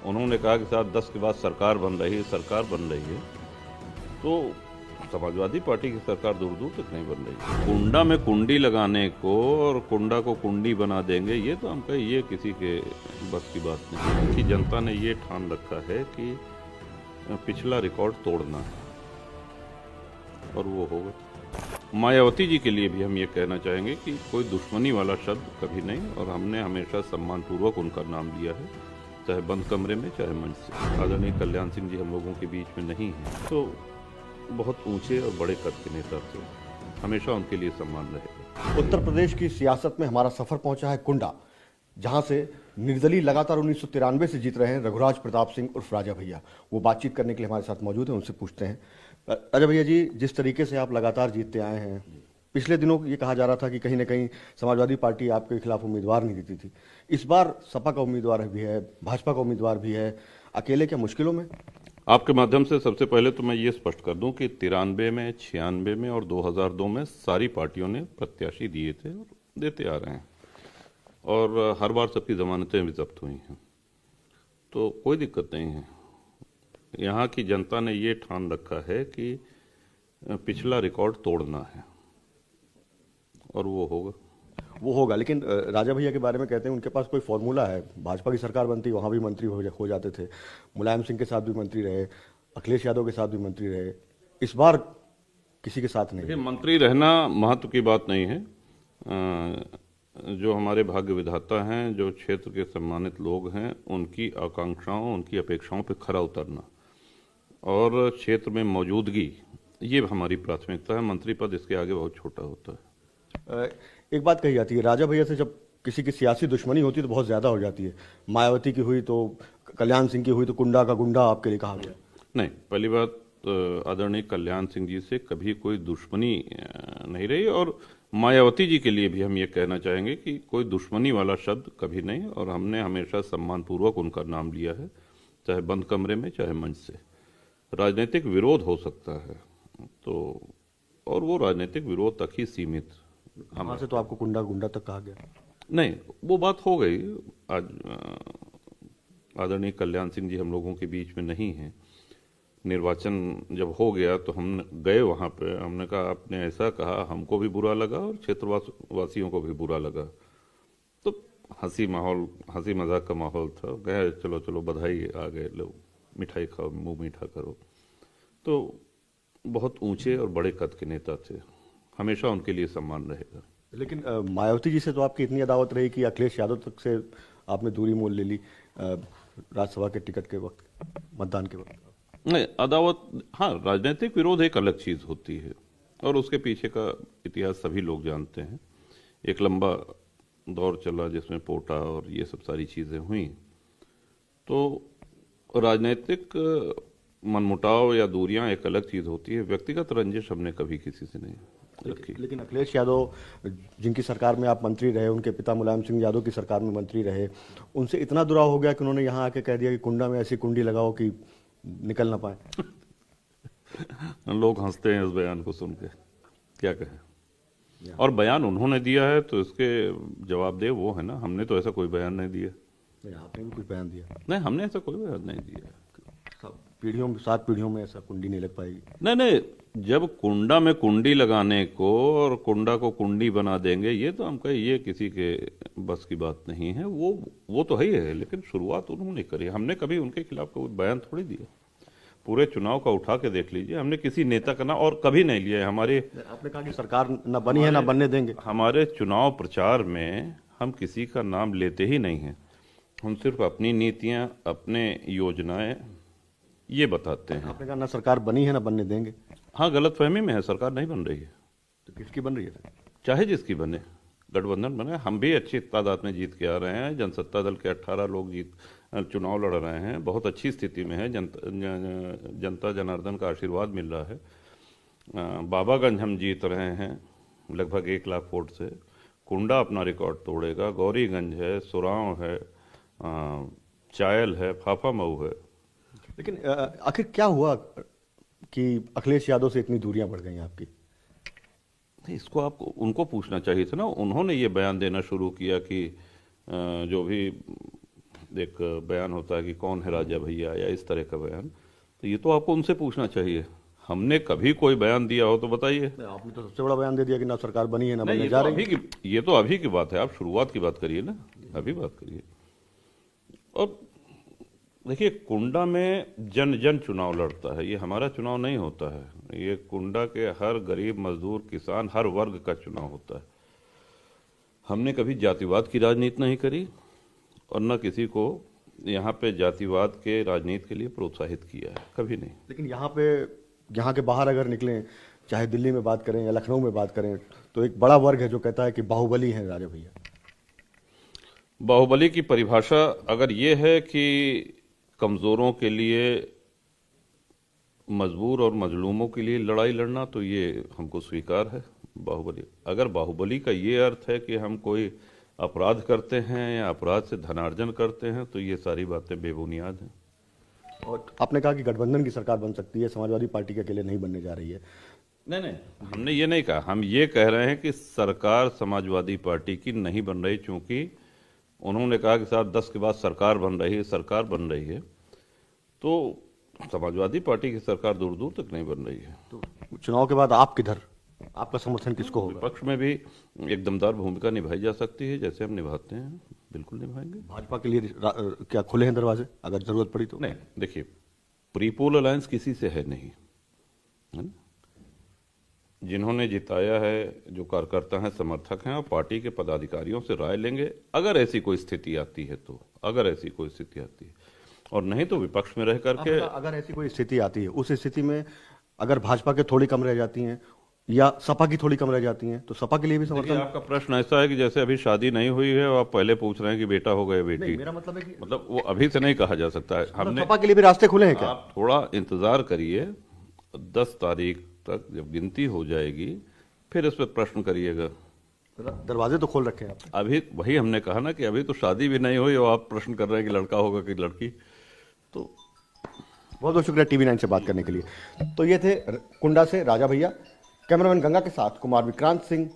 उन्होंने कहा कि साहब 10 के बाद सरकार बन रही है, सरकार बन रही है। तो समाजवादी पार्टी की सरकार दूर दूर तक नहीं बन रही। कुंडा में कुंडी लगाने को और कुंडा को कुंडी बना देंगे, ये तो हम कहें ये किसी के बस की बात नहीं कि जनता ने ये ठान रखा है कि पिछला रिकॉर्ड तोड़ना है और वो होगा। मायावती जी के लिए भी हम ये कहना चाहेंगे कि कोई दुश्मनी वाला शब्द कभी नहीं, और हमने हमेशा सम्मानपूर्वक उनका नाम लिया है, चाहे बंद कमरे में चाहे मंच से। आदरणीय कल्याण सिंह जी हम लोगों के बीच में नहीं हैं, तो बहुत ऊंचे और बड़े कद के नेता थे, हमेशा उनके लिए सम्मान रहेगा। उत्तर प्रदेश की सियासत में हमारा सफर पहुंचा है कुंडा, जहां से निर्दलीय लगातार 1993 से जीत रहे हैं रघुराज प्रताप सिंह उर्फ राजा भैया। वो बातचीत करने के लिए हमारे साथ मौजूद हैं, उनसे पूछते हैं। राजा भैया जी, जिस तरीके से आप लगातार जीतते आए हैं, पिछले दिनों ये कहा जा रहा था कि कहीं ना कहीं समाजवादी पार्टी आपके खिलाफ उम्मीदवार नहीं देती थी। इस बार सपा का उम्मीदवार भी है, भाजपा का उम्मीदवार भी है, अकेले क्या मुश्किलों में? आपके माध्यम से सबसे पहले तो मैं ये स्पष्ट कर दूं कि 93 में, 96 में और 2002 में सारी पार्टियों ने प्रत्याशी दिए थे और देते आ रहे हैं, और हर बार सबकी जमानतें भी जब्त हुई हैं, तो कोई दिक्कत नहीं है। यहाँ की जनता ने ये ठान रखा है कि पिछला रिकॉर्ड तोड़ना है और वो होगा। लेकिन राजा भैया के बारे में कहते हैं उनके पास कोई फॉर्मूला है। भाजपा की सरकार बनती, वहां भी मंत्री हो जाते थे, मुलायम सिंह के साथ भी मंत्री रहे, अखिलेश यादव के साथ भी मंत्री रहे, इस बार किसी के साथ नहीं। मंत्री रहना महत्व की बात नहीं है। जो हमारे भाग्य विधाता हैं, जो क्षेत्र के सम्मानित लोग हैं, उनकी आकांक्षाओं, उनकी अपेक्षाओं पर खरा उतरना और क्षेत्र में मौजूदगी, ये हमारी प्राथमिकता है। मंत्री पद इसके आगे बहुत छोटा होता है। एक बात कही जाती है, राजा भैया से जब किसी की सियासी दुश्मनी होती है तो बहुत ज्यादा हो जाती है। मायावती की हुई तो, कल्याण सिंह की हुई तो कुंडा का गुंडा आपके लिए कहा गया। नहीं, पहली बात, आदरणीय कल्याण सिंह जी से कभी कोई दुश्मनी नहीं रही, और मायावती जी के लिए भी हम ये कहना चाहेंगे कि कोई दुश्मनी वाला शब्द कभी नहीं, और हमने हमेशा सम्मानपूर्वक उनका नाम लिया है, चाहे बंद कमरे में चाहे मंच से। राजनीतिक विरोध हो सकता है तो, और वो राजनीतिक विरोध तक ही सीमित। वहां से तो आपको कुंडा गुंडा तक कहा गया? नहीं, वो बात हो गई। आज आदरणीय कल्याण सिंह जी हम लोगों के बीच में नहीं हैं। निर्वाचन जब हो गया तो हम गए वहाँ पे, हमने कहा आपने ऐसा कहा, हमको भी बुरा लगा और क्षेत्रवासियों को भी बुरा लगा, तो हंसी मजाक का माहौल था। गए, चलो चलो बधाई, आ गए, लो मिठाई खाओ, मुंह मीठा करो। तो बहुत ऊंचे और बड़े कद के नेता थे, हमेशा उनके लिए सम्मान रहेगा। लेकिन मायावती जी से तो आपकी इतनी अदावत रही कि अखिलेश यादव तक से आपने दूरी मोल ले ली राज्यसभा के टिकट के वक्त, मतदान के वक्त। नहीं, अदावत, हाँ, राजनीतिक विरोध एक अलग चीज होती है, और उसके पीछे का इतिहास सभी लोग जानते हैं। एक लंबा दौर चला जिसमें पोटा और ये सब सारी चीजें हुई, तो राजनीतिक मनमुटाव या दूरियां एक अलग चीज होती है। व्यक्तिगत रंजिश हमने कभी किसी से नहीं रखी। लेकिन अखिलेश यादव, जिनकी सरकार में आप मंत्री रहे, उनके पिता मुलायम सिंह यादव की सरकार में मंत्री रहे, उनसे इतना दुराव हो गया कि उन्होंने यहाँ आके कह दिया कि कुंडा में ऐसी कुंडी लगाओ कि निकल ना पाए। लोग हंसते हैं इस बयान को सुन के, क्या कहें। और बयान उन्होंने दिया है तो इसके जवाबदेह वो है ना, हमने तो ऐसा कोई बयान नहीं दिया। आपने भी कुछ बयान दिया? नहीं, हमने ऐसा कोई बयान नहीं दिया। पीढ़ियों, 7 पीढ़ियों में ऐसा कुंडी नहीं लग पाएगी। नहीं नहीं, जब कुंडा में कुंडी लगाने को और कुंडा को कुंडी बना देंगे, ये तो हम कहें ये किसी के बस की बात नहीं है। वो तो है, लेकिन शुरुआत उन्होंने करी, हमने कभी उनके खिलाफ कोई बयान थोड़ी दिया। पूरे चुनाव का उठा के देख लीजिए, हमने किसी नेता का नाम और कभी नहीं लिया है। आपने कहा कि सरकार न बनी है ना बनने देंगे। हमारे चुनाव प्रचार में हम किसी का नाम लेते ही नहीं हैं। हम सिर्फ अपनी नीतियां, अपने योजनाएं ये बताते हैं। आपने कहा ना सरकार बनी है ना बनने देंगे। हाँ, गलतफहमी में है, सरकार नहीं बन रही है। तो किसकी बन रही है? चाहे जिसकी बने, गठबंधन बने। हम भी अच्छी तादाद में जीत के आ रहे हैं। जनसत्ता दल के 18 लोग चुनाव लड़ रहे हैं, बहुत अच्छी स्थिति में है। जनता जनार्दन का आशीर्वाद मिल रहा है। बाबागंज हम जीत रहे हैं लगभग 1 लाख वोट से। कुंडा अपना रिकॉर्ड तोड़ेगा, गौरीगंज है, सुराव है, चायल है, फाफा मऊ है। लेकिन आखिर क्या हुआ कि अखिलेश यादव से इतनी दूरियां बढ़ गई आपकी? इसको आपको उनको पूछना चाहिए था ना। उन्होंने ये बयान देना शुरू किया कि जो भी एक बयान होता है कि कौन है राजा भैया या इस तरह का बयान, तो ये तो आपको उनसे पूछना चाहिए। हमने कभी कोई बयान दिया हो तो बताइए। आपने तो सबसे बड़ा बयान दे दिया कि ना सरकार बनी है ना नहीं, बनने ये जा तो रही है। ये तो अभी की बात है, आप शुरुआत की बात करिए ना, अभी बात करिए। और देखिए, कुंडा में जन जन चुनाव लड़ता है, ये हमारा चुनाव नहीं होता है, ये कुंडा के हर गरीब मजदूर किसान हर वर्ग का चुनाव होता है। हमने कभी जातिवाद की राजनीति नहीं करी और न किसी को यहाँ पे जातिवाद के राजनीति के लिए प्रोत्साहित किया है, कभी नहीं। लेकिन यहाँ के बाहर अगर निकलें, चाहे दिल्ली में बात करें या लखनऊ में बात करें, तो एक बड़ा वर्ग है जो कहता है कि बाहुबली है राजा भैया। बाहुबली की परिभाषा अगर ये है कि कमजोरों के लिए, मजबूर और मजलूमों के लिए लड़ाई लड़ना, तो ये हमको स्वीकार है। बाहुबली, अगर बाहुबली का ये अर्थ है कि हम कोई अपराध करते हैं या अपराध से धनार्जन करते हैं, तो ये सारी बातें बेबुनियाद हैं। और आपने कहा कि गठबंधन की सरकार बन सकती है, समाजवादी पार्टी के अकेले नहीं बनने जा रही है। नहीं, हमने ये नहीं कहा, हम ये कह रहे हैं कि सरकार समाजवादी पार्टी की नहीं बन रही, चूंकि उन्होंने कहा कि साहब 10 के बाद सरकार बन रही है, तो समाजवादी पार्टी की सरकार दूर दूर तक नहीं बन रही है। तो चुनाव के बाद आप किधर, आपका समर्थन किसको होगा? विपक्ष में भी एक दमदार भूमिका निभाई जा सकती है, जैसे हम निभाते हैं, बिल्कुल निभाएंगे। भाजपा के लिए क्या खुले हैं दरवाजे अगर जरूरत पड़ी तो? नहीं, देखिए, प्रीपोल अलायंस किसी से है नहीं, है ना? जिन्होंने जिताया है, जो कार्यकर्ता हैं, समर्थक हैं, और पार्टी के पदाधिकारियों से राय लेंगे अगर ऐसी कोई स्थिति आती है तो, और नहीं तो विपक्ष में रह करके। अगर ऐसी कोई स्थिति आती है, उस स्थिति में अगर भाजपा के थोड़ी कम रह जाती हैं या सपा की थोड़ी कम रह जाती हैं, तो सपा के लिए भी समर्थन। आपका प्रश्न ऐसा है कि जैसे अभी शादी नहीं हुई है और आप पहले पूछ रहे हैं कि बेटा हो गए बेटी। नहीं, मेरा मतलब है कि मतलब वो अभी से नहीं कहा जा सकता है। हमने, सपा के लिए भी रास्ते खुले हैं क्या? आप थोड़ा इंतजार करिए, 10 तारीख तक जब गिनती हो जाएगी फिर इस पर प्रश्न करिएगा। दरवाजे तो खोल रखे हैं आपने। अभी वही हमने कहा ना कि अभी तो शादी भी नहीं हुई और आप प्रश्न कर रहे हैं कि लड़का होगा कि लड़की। तो बहुत बहुत शुक्रिया TV9 से बात करने के लिए। तो ये थे कुंडा से राजा भैया। कैमरामैन गंगा के साथ कुमार विक्रांत सिंह।